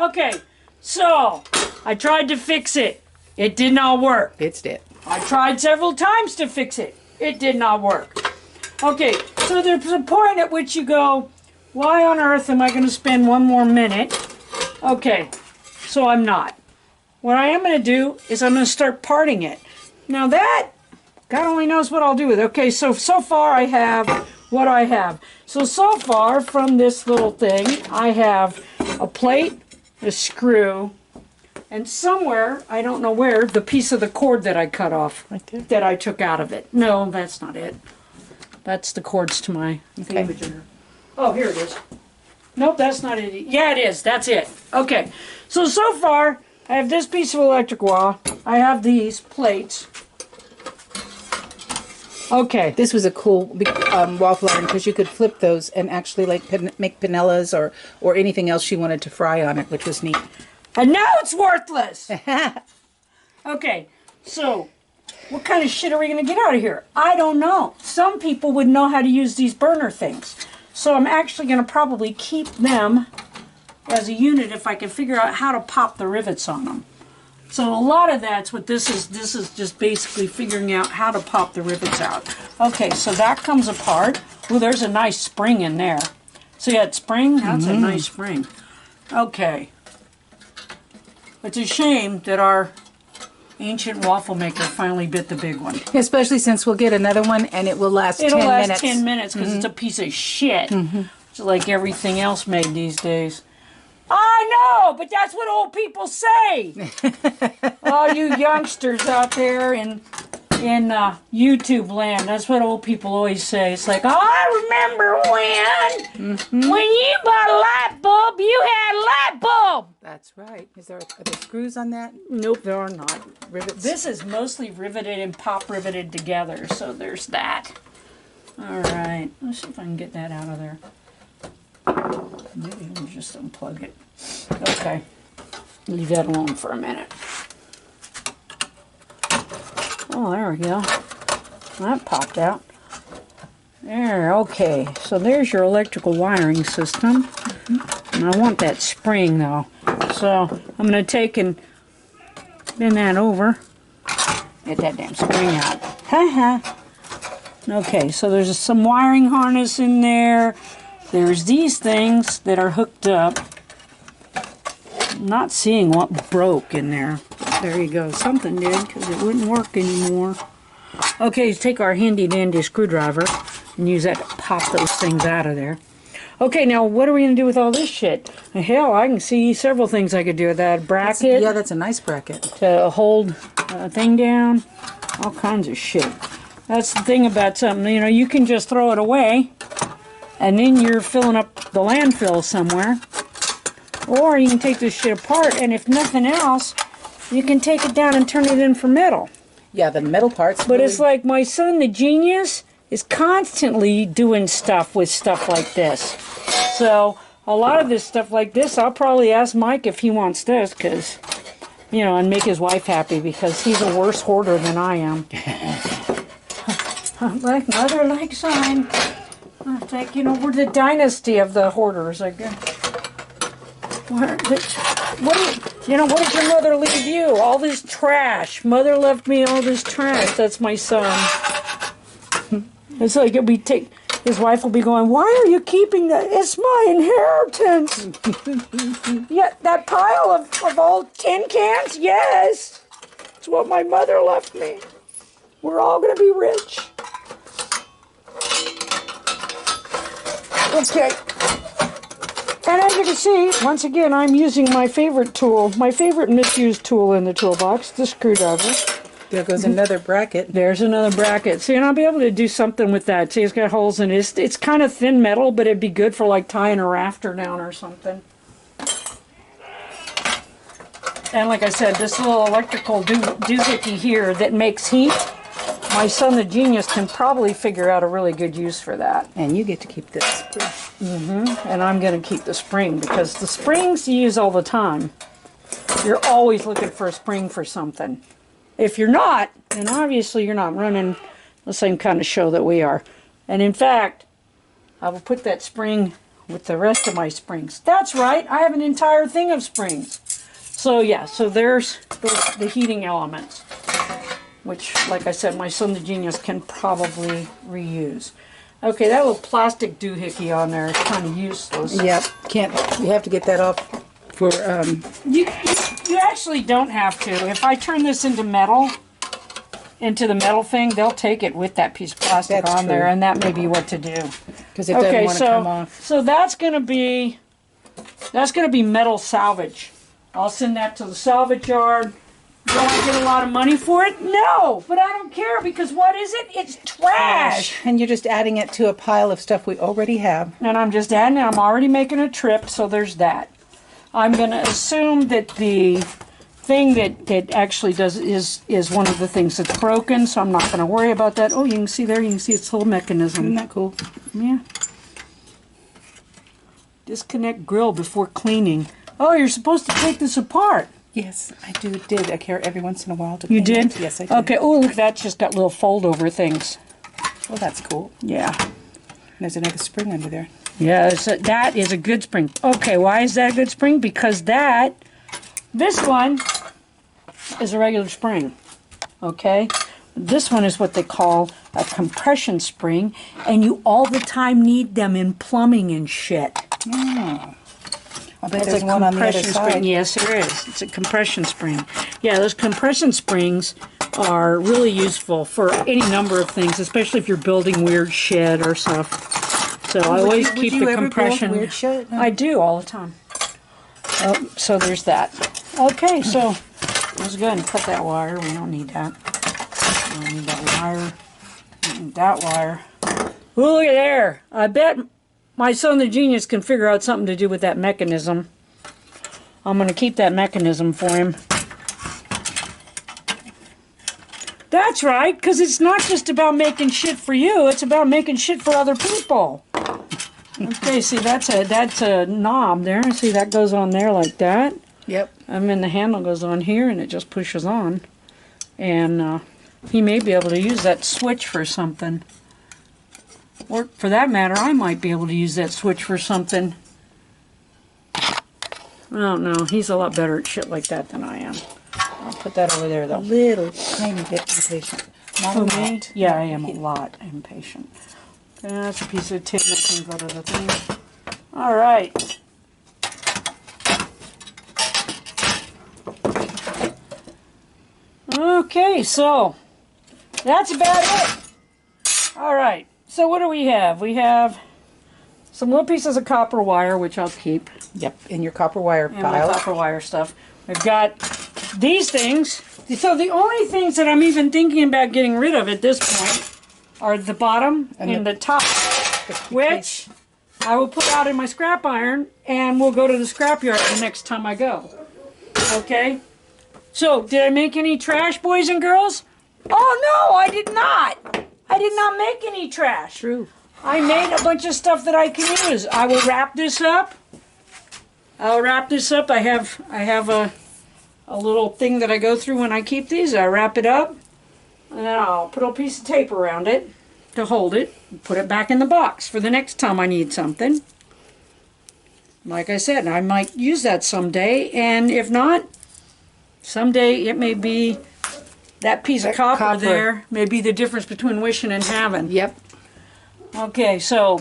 Okay, so I tried to fix it. It did not work. Fixed it. I tried several times to fix it. It did not work. Okay, so there's a point at which you go, why on earth am I going to spend one more minute? Okay, so I'm not. What I am going to do is I'm going to start parting it. Now that, God only knows what I'll do with it. Okay, so far I have what I have. So far from this little thing, I have a plate, a screw, and somewhere, I don't know where, the piece of the cord that I cut off, Right there. that I took out of it. No, that's not it. That's the cords to my thingamajinger. Oh, here it is. Nope, that's not it. Yeah, it is. That's it. Okay. So far, I have this piece of electric wire. I have these plates. Okay. This was a cool waffle iron because you could flip those and actually like make panellas or anything else you wanted to fry on it, which was neat. And now it's worthless. Okay, so what kind of shit are we going to get out of here? I don't know. Some people would know how to use these burner things. So I'm actually going to probably keep them as a unit if I can figure out how to pop the rivets on them. So a lot of that's what this is. This is just basically figuring out how to pop the rivets out. Okay, so that comes apart. Well, there's a nice spring in there. See that spring? That's a nice spring. Okay. It's a shame that our ancient waffle maker finally bit the big one. Especially since we'll get another one and it will last 10 minutes. It'll last 10 minutes because it's a piece of shit. It's like everything else made these days. I know, but that's what old people say. All you youngsters out there in YouTube land, that's what old people always say. It's like, oh, I remember when you bought a light bulb, you had a light bulb. That's right. Are there screws on that? Nope, there are not. Rivets? This is mostly riveted and pop riveted together, so there's that. All right, let's see if I can get that out of there. Maybe I'll just unplug it. Okay, leave that alone for a minute. Oh, there we go. That popped out. There, okay. So there's your electrical wiring system. And I want that spring, though. So I'm going to take and bend that over. Get that damn spring out. Ha-ha. Okay, so there's some wiring harness in there. There's these things that are hooked up. I'm not seeing what broke in there. There you go. Something did because it wouldn't work anymore. Okay, let's take our handy dandy screwdriver and use that to pop those things out of there. Okay, now what are we going to do with all this shit? Hell, I can see several things I could do with that. Bracket. Yeah, that's a nice bracket. To hold a thing down. All kinds of shit. That's the thing about something, you know, you can just throw it away and then you're filling up the landfill somewhere. Or you can take this shit apart and if nothing else, you can take it down and turn it in for metal. Yeah, the metal parts. But really... it's like my son, the genius, is constantly doing stuff with stuff like this. So a lot of this stuff like this, I'll probably ask Mike if he wants this because, you know, and make his wife happy because he's a worse hoarder than I am. Like mother, like son. It's like, you know, we're the dynasty of the hoarders, I guess. What did your mother leave you? All this trash. Mother left me all this trash. That's my son. It's like his wife will be going, why are you keeping that? It's my inheritance. Yeah, that pile of old tin cans? Yes. It's what my mother left me. We're all going to be rich. Okay. And as you can see, once again, I'm using my favorite tool, my favorite misused tool in the toolbox, the screwdriver. There goes another bracket. There's another bracket. See, and I'll be able to do something with that. See, it's got holes in it. It's kind of thin metal, but it'd be good for like tying a rafter down or something. And like I said, this little electrical doohickey here that makes heat, my son, the genius, can probably figure out a really good use for that. And you get to keep this. And I'm going to keep the spring because the springs you use all the time. You're always looking for a spring for something. If you're not, then obviously you're not running the same kind of show that we are. And in fact, I will put that spring with the rest of my springs. That's right, I have an entire thing of springs. So yeah, so there's the heating elements, which, like I said, my son the genius can probably reuse. Okay, that little plastic doohickey on there is kind of useless. Yep, you have to get that off for, You actually don't have to. If I turn this into the metal thing, they'll take it with that piece of plastic That's on there, true. and that may be what to do. because it doesn't want to come off. So that's gonna be metal salvage. I'll send that to the salvage yard. Do I get a lot of money for it? No, but I don't care because what is it? It's trash. And you're just adding it to a pile of stuff we already have. And I'm just adding it. I'm already making a trip, so there's that. I'm going to assume that the thing that actually does is one of the things that's broken, so I'm not going to worry about that. Oh, you can see there, you can see its little mechanism. Isn't that cool? Yeah. Disconnect grill before cleaning. Oh, you're supposed to take this apart. Yes, I did. I care every once in a while to You clean did? it. Yes, I did. Okay, oh, look, that's just got little fold over things. Well, that's cool. Yeah. There's another spring under there. Yeah, that is a good spring. Okay, why is that a good spring? Because this one is a regular spring, okay? This one is what they call a compression spring, and you all the time need them in plumbing and shit. Oh. I bet It's there's a one on the other compression side. spring. Yes, there is. It's a compression spring. Yeah, those compression springs are really useful for any number of things, especially if you're building weird shit or stuff. So I always keep the compression. Weird shit? I do all the time. Oh, so there's that. Okay, so let's go ahead and cut that wire. We don't need that. We don't need that wire. We don't need that wire. Ooh, look at there. I bet my son the genius can figure out something to do with that mechanism. I'm going to keep that mechanism for him. That's right, because it's not just about making shit for you, it's about making shit for other people. Okay, see, that's a knob there. See, that goes on there like that. Yep. And then the handle goes on here, and it just pushes on. And he may be able to use that switch for something. Or, for that matter, I might be able to use that switch for something. I don't know. He's a lot better at shit like that than I am. I'll put that over there, A though. little tiny bit impatient. Not a Who, me? lot. Yeah, I am a lot impatient. Okay, that's a piece of tin that can go to the thing. All right. Okay, so that's about it. All right. So what do we have? We have some little pieces of copper wire, which I'll keep. Yep, in your copper wire And my pile. copper wire stuff. We've got these things. So the only things that I'm even thinking about getting rid of at this point are the bottom and the top, which I will put out in my scrap iron, and we'll go to the scrapyard the next time I go. Okay? So, did I make any trash, boys and girls? Oh, no, I did not. I did not make any trash. True. I made a bunch of stuff that I can use. I will wrap this up. I'll wrap this up. I have a little thing that I go through when I keep these. I wrap it up, and then I'll put a piece of tape around it to hold it, and put it back in the box for the next time I need something. Like I said, I might use that someday, and if not, someday it may be that piece of copper there may be the difference between wishing and having. Yep. Okay, so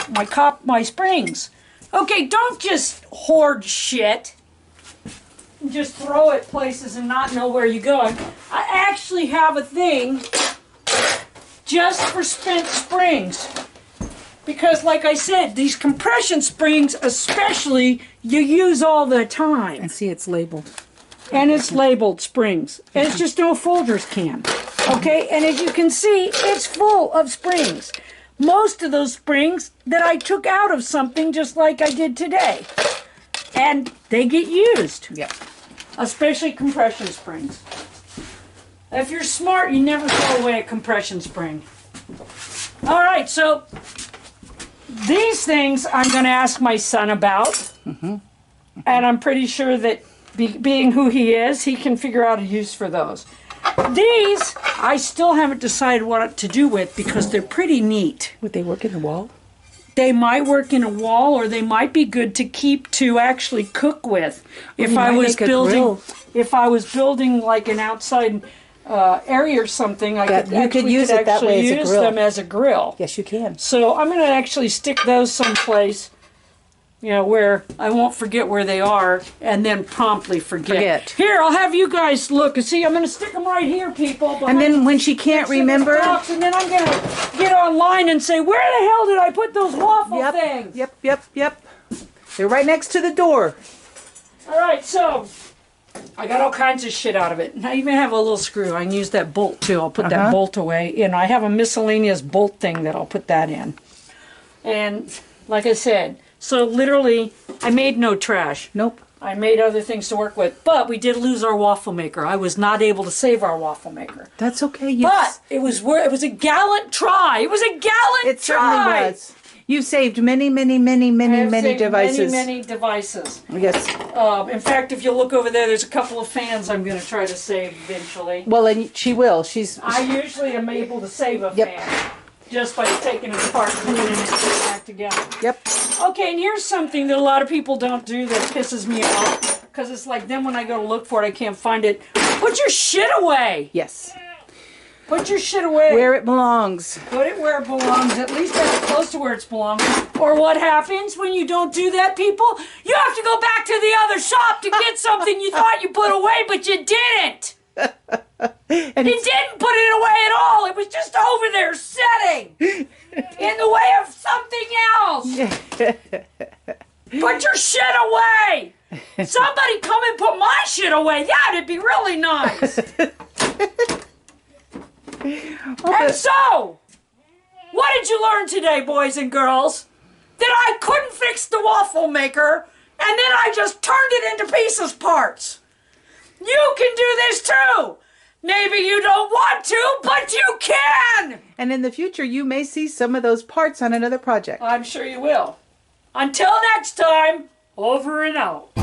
my springs. Okay, don't just hoard shit. Just throw it places and not know where you're going. I actually have a thing just for spent springs. Because like I said, these compression springs especially, you use all the time. And see, it's labeled. And it's labeled springs. And it's just no Folgers can. Okay, and as you can see, it's full of springs. Most of those springs that I took out of something just like I did today. And they get used. Yep. Especially compression springs. If you're smart, you never throw away a compression spring. All right, so these things I'm going to ask my son about. And I'm pretty sure that being who he is, he can figure out a use for those. These, I still haven't decided what to do with because they're pretty neat. Would they work in the wall? They might work in a wall, or they might be good to keep to actually cook with. If I was building like an outside area or something, you could use it that way as a use grill. them as a grill. Yes, you can. So I'm going to actually stick those someplace, where I won't forget where they are, and then promptly forget. Here, I'll have you guys look. See, I'm going to stick them right here, people. And then when she can't remember... And then I'm going to get online and say, where the hell did I put those waffle things? Yep. They're right next to the door. All right, so... I got all kinds of shit out of it. And I even have a little screw. I can use that bolt too. I'll put that bolt away. And I have a miscellaneous bolt thing that I'll put that in. And like I said, so literally I made no trash. Nope. I made other things to work with. But we did lose our waffle maker. I was not able to save our waffle maker. That's okay. But it was a gallant try. It was a gallant try. Certainly was. You've saved many devices. Many devices. Yes. In fact, if you look over there, there's a couple of fans I'm going to try to save eventually. Well, and she will. I usually am able to save a fan just by taking it apart and putting it back together. Yep. Okay, and here's something that a lot of people don't do that pisses me off, because it's like then when I go to look for it, I can't find it. Put your shit away. Yes. Put your shit away. Where it belongs. Put it where it belongs. At least that's close to where it belongs. Or what happens when you don't do that, people? You have to go back to the other shop to get something you thought you put away, but you didn't. You didn't put it away at all. It was just over there sitting in the way of something else. Put your shit away. Somebody come and put my shit away. That'd be really nice. And so, what did you learn today, boys and girls? That I couldn't fix the waffle maker, and then I just turned it into pieces parts. You can do this too. Maybe you don't want to, but you can. And in the future, you may see some of those parts on another project. I'm sure you will. Until next time, over and out.